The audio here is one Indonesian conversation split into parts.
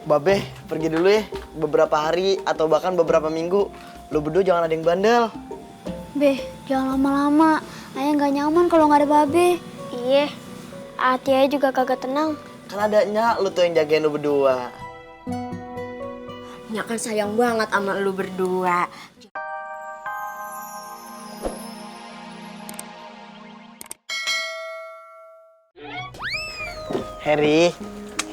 Babe, pergi dulu ya. Beberapa hari atau bahkan beberapa minggu. Lu berdua jangan ada yang bandel. Be, jangan lama-lama. Ayah nggak nyaman kalau nggak ada Babe. Iya, hati ayah juga kagak tenang. Kan ada Nyak, lu tuh yang jagain lu berdua. Nyak kan sayang banget sama lu berdua. Heri,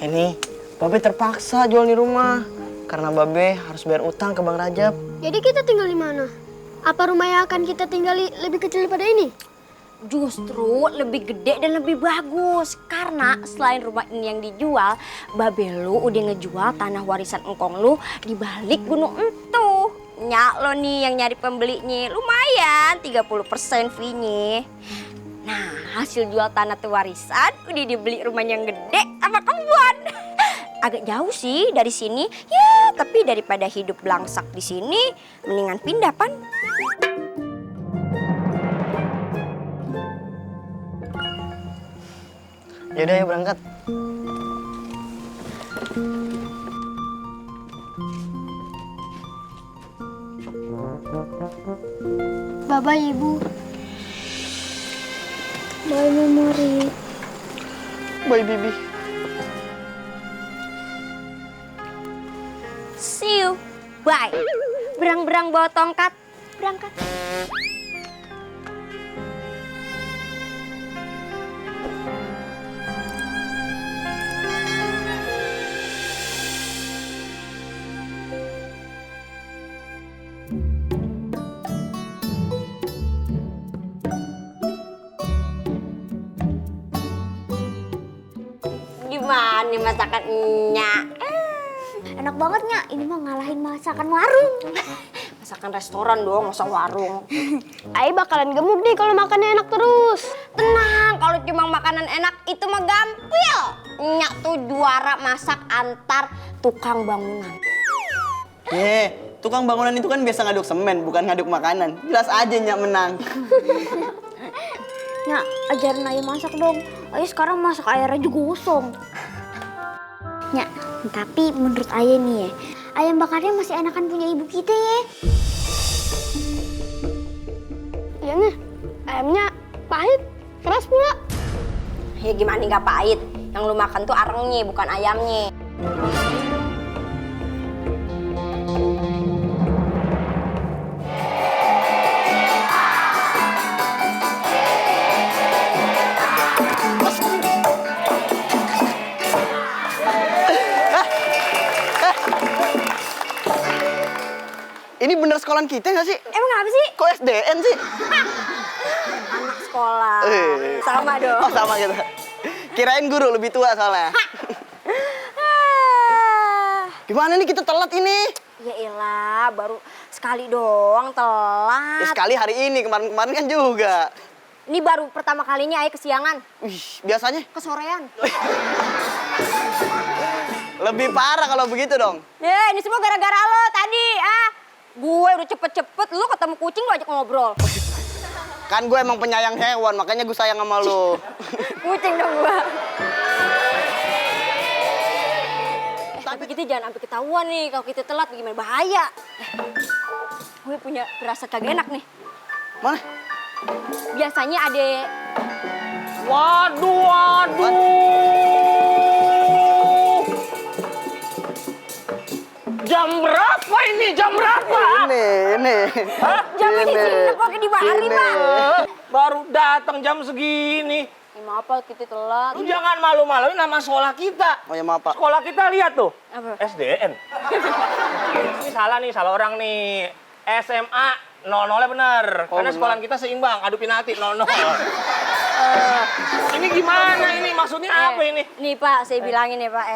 ini Babe terpaksa jual di rumah. Karena Babe harus bayar utang ke Bang Rajab. Jadi kita tinggal di mana? Apa rumah yang akan kita tinggali lebih kecil daripada ini? Justru lebih gede dan lebih bagus. Karena selain rumah ini yang dijual, babe lu udah ngejual tanah warisan engkong lu di balik gunung itu. Nyak lo nih yang nyari pembelinya. Lumayan 30% fee-nya. Nah, hasil jual tanah tuh warisan udah dibeli rumahnya yang gede sama kebun. Agak jauh sih dari sini. Ya, tapi daripada hidup belangsak di sini, mendingan pindah, Pan. Yaudah ya berangkat. Bye-bye, Ibu. Bye, Memori. Bye, Bibi. See you. Bye. Berang-berang bawa tongkat. Berangkat. Gimana nih masakan Nyak? Enak banget, Nyak. Ini mah ngalahin masakan warung. Masakan restoran dong, masa warung. Ayah bakalan gemuk nih kalau makannya enak terus. Tenang, kalau cuma makanan enak itu mah gampil. Nyak tuh juara masak antar tukang bangunan. Tukang bangunan itu kan biasa ngaduk semen, bukan ngaduk makanan. Jelas aja Nyak menang. Nyak, ajarin ayah masak dong. Ayah sekarang masak airnya juga gosong. Nyak, tapi menurut ayah nih ya, ayam bakarnya masih enakan punya ibu kita ya. Iya nih, ayamnya pahit, keras pula. Ya gimana nggak pahit? Yang lu makan tuh arengnya, bukan ayamnya. Ini bener sekolahan kita nggak sih? Emang apa sih? Kok SDN sih? Anak sekolah. Sama dong. Oh sama gitu. Kirain guru lebih tua soalnya. Gimana nih kita telat ini? Ya elah, baru sekali doang telat. Ya sekali hari ini, kemarin-kemarin kan juga. Ini baru pertama kalinya ayah kesiangan. Wih, biasanya Kesorean. lebih parah kalau begitu dong. Ya, ini semua gara-gara lo tadi, Gue udah cepet-cepet, lu ketemu kucing lu ajak ngobrol. Kan gue emang penyayang hewan, makanya gue sayang sama lu. Kucing dong gue. Tapi kita jangan sampai ketahuan nih kalau kita telat gimana bahaya. Gue punya berasa kagak enak nih. Mana? Biasanya ada. Waduh. Jam berapa ini? Jam berapa? Ini. Hah? Jam ini sini pakai di bahari, Sini. Bang. Baru datang jam segini. Maaf Pak, kita telat. Lu jangan malu-maluin nama sekolah kita. Oh ya maaf Pak. Sekolah kita lihat tuh. Apa? SDN. Ini salah orang nih. SMA 00-nya bener. Oh, Karena bener. sekolahan kita seimbang, adu penalti 0-0. Ini gimana ini? Maksudnya apa ini? Nih Pak, saya bilangin ya Pak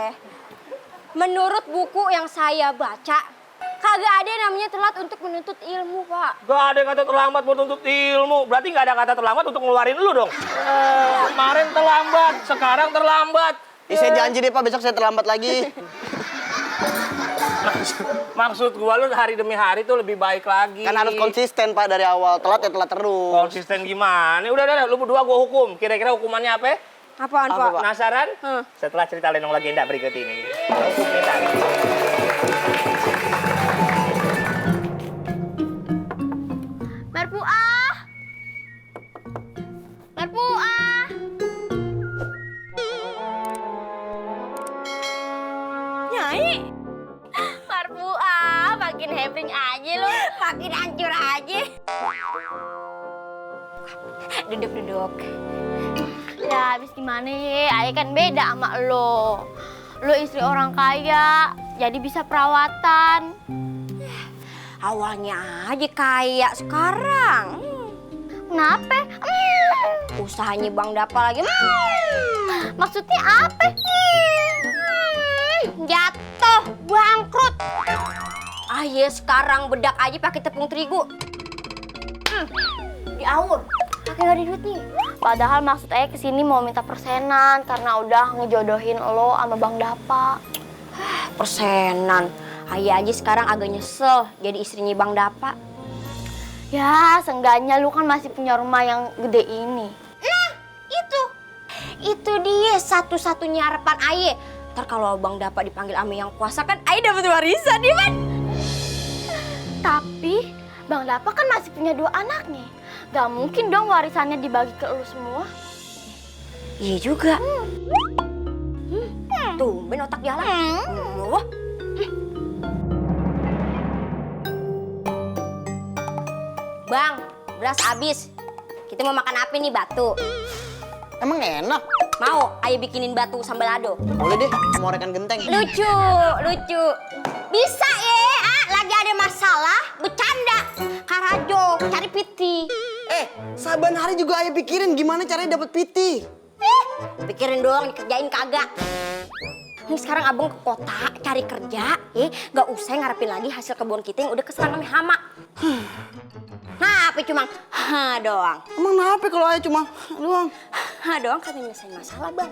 Menurut buku yang saya baca, kagak ada yang namanya telat untuk menuntut ilmu, Pak. Gak ada kata terlambat buat nuntut ilmu. Berarti gak ada kata terlambat untuk ngeluarin lu dong. Kemarin terlambat, sekarang terlambat. Saya janji deh Pak, besok saya terlambat lagi. Maksud gua lu hari demi hari tuh lebih baik lagi. Kan harus konsisten Pak dari awal. Telat ya telat terus. Konsisten gimana? Udah, lu berdua gua hukum. Kira-kira hukumannya apa? Apaan, Apa, Pak? Pak? Penasaran? Setelah cerita Lenong Legenda berikut ini. Langsung kita. Merpuah! Merpuah! Nyai. Merpuah, makin hebring aja lo. Makin hancur aja. Duduk. Ya habis gimana ya, Ayah kan beda sama lo. Lo istri orang kaya, jadi bisa perawatan. Awalnya aja kayak sekarang. Kenapa? Usahanya Bang Dapa lagi. Maksudnya apa? Jatuh, bangkrut. Ayo sekarang bedak aja pakai tepung terigu. Diaur. Pakai nggak ada duitnya. Padahal maksud Ayah kesini mau minta persenan karena udah ngejodohin lo sama Bang Dapa. Persenan. Ayah aja sekarang agak nyesel jadi istrinya Bang Dapa. Ya, seenggaknya lu kan masih punya rumah yang gede ini. Nah, itu dia satu-satunya harapan Ayah. Ntar kalau Bang Dapa dipanggil sama yang kuasa kan Ayah dapat warisan, ya kan? Tapi Bang Dapa kan masih punya 2 anaknya. Gak mungkin dong warisannya dibagi ke lu semua. Iya juga. Tumben otak jalan. Wah. Bang, beras habis. Kita mau makan apa nih, batu? Emang enak? Mau Ayah bikinin batu sambal lado? Boleh deh, sama rekan genteng. Lucu. Bisa ya, lagi ada masalah, bercanda. Karajo, cari piti. Saban hari juga Ayah pikirin gimana caranya dapat piti. Pikirin doang, dikerjain kagak. Nih sekarang abang ke kota cari kerja, gak usah ngarepin lagi hasil kebun kita yang udah keserang sama hama. Nah, apa cuma doang. Emang kenapa kalau Ayah cuma doang? Doang kan nyelesain masalah, Bang.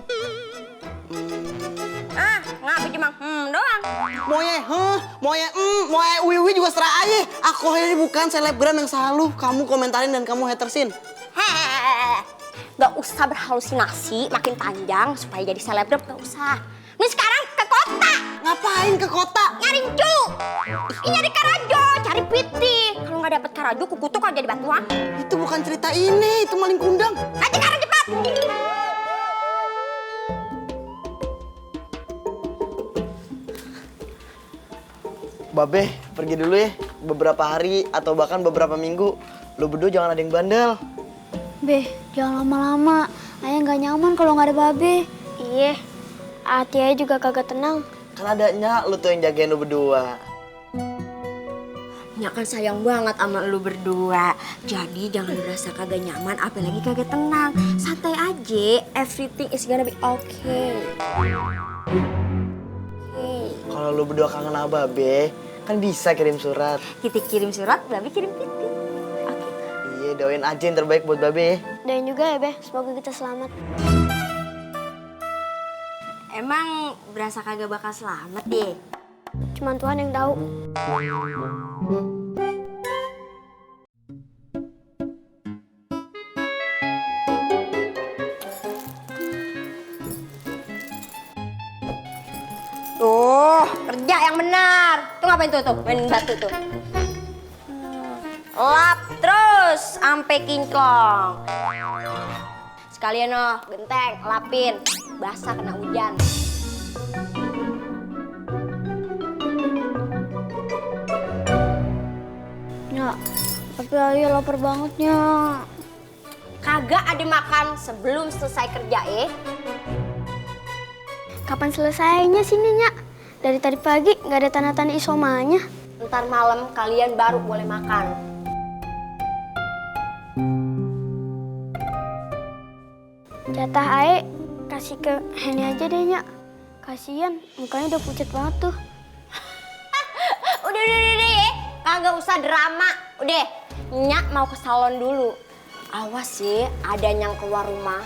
Ngapa cuma doang. Moye wiwi juga serah Ayah. Aku ini bukan selebgram yang selalu kamu komentarin dan kamu hatersin. Gak usah berhalusinasi makin panjang supaya jadi selebgram, gak usah. Nih sekarang ke kota. Ngapain ke kota? Nyari cu. Nyari karajo, cari piti. Kalau nggak dapet karajo, kukutuk aja di batuan. Itu bukan cerita ini, itu maling kundang. Ayo sekarang cepat. Babe, pergi dulu ya. Beberapa hari atau bahkan beberapa minggu. Lo berdua jangan ada yang bandel. Be, jangan lama-lama. Ayah nggak nyaman kalau nggak ada Babe. Iya, hati Ayah juga kagak tenang. Kan adanya lo tuh yang jagain lo berdua. Nya kan sayang banget sama lu berdua. Jadi jangan berasa kagak nyaman, apalagi kagak tenang. Santai aja, everything is gonna be okay. Kalau lo berdua kangen sama Babe, kan bisa kirim surat. Kita kirim surat, Babi kirim piti. Oke. Iya, doain aja yang terbaik buat Babe. Dan juga ya, Be, semoga kita selamat. Emang berasa kagak bakal selamat deh. Cuman Tuhan yang tahu. Tuh, kerja yang benar. Tuh ngapain tuh, main batu tuh. Lap terus sampai kinclong. Sekalian genteng, lapin. Basah kena hujan. Ya, tapi Ayah lapar bangetnya. Kagak ada makan sebelum selesai kerja, Kapan selesainya sini, Nyak? Dari tadi pagi nggak ada tanda-tanda isomanya. Ntar malam kalian baru boleh makan. Jatah Ayah kasih ke Heni aja deh, Nyak. Kasian, mukanya udah pucat banget tuh. Udah ya. Kagak usah drama. Udah, Nyak mau ke salon dulu. Awas sih, ada yang keluar rumah.